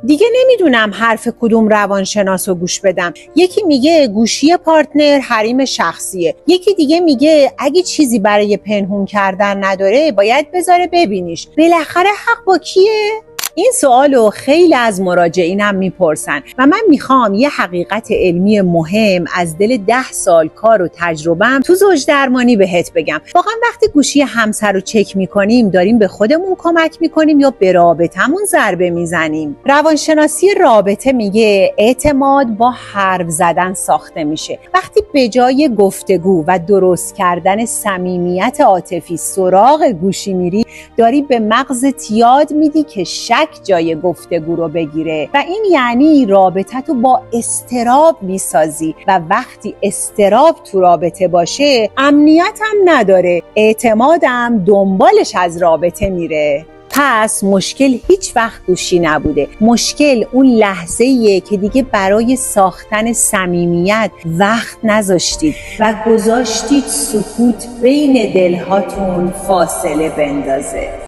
دیگه نمیدونم حرف کدوم روانشناس رو گوش بدم. یکی میگه گوشی پارتنر حریم شخصیه، یکی دیگه میگه اگه چیزی برای پنهون کردن نداره باید بذاره ببینیش. بالاخره حق با کیه؟ این سوالو خیلی از مراجعینم میپرسن و من میخوام یه حقیقت علمی مهم از دل 10 سال کار و تجربم تو زوج درمانی بهت بگم. واقعا وقتی گوشی همسر رو چک میکنیم داریم به خودمون کمک میکنیم یا به رابطمون ضربه میزنیم؟ روانشناسی رابطه میگه اعتماد با حرف زدن ساخته میشه. وقتی به جای گفتگو و درست کردن صمیمیت عاطفی سراغ گوشی میری، داری به مغزت یاد میدی که شک جای گفتگو رو بگیره و این یعنی رابطه تو با اضطراب میسازی و وقتی اضطراب تو رابطه باشه امنیت هم نداره، اعتمادم دنبالش از رابطه میره. پس مشکل هیچ وقت گوشی نبوده، مشکل اون لحظه‌ایه که دیگه برای ساختن صمیمیت وقت نذاشتید و گذاشتید سکوت بین دلهاتون فاصله بندازه.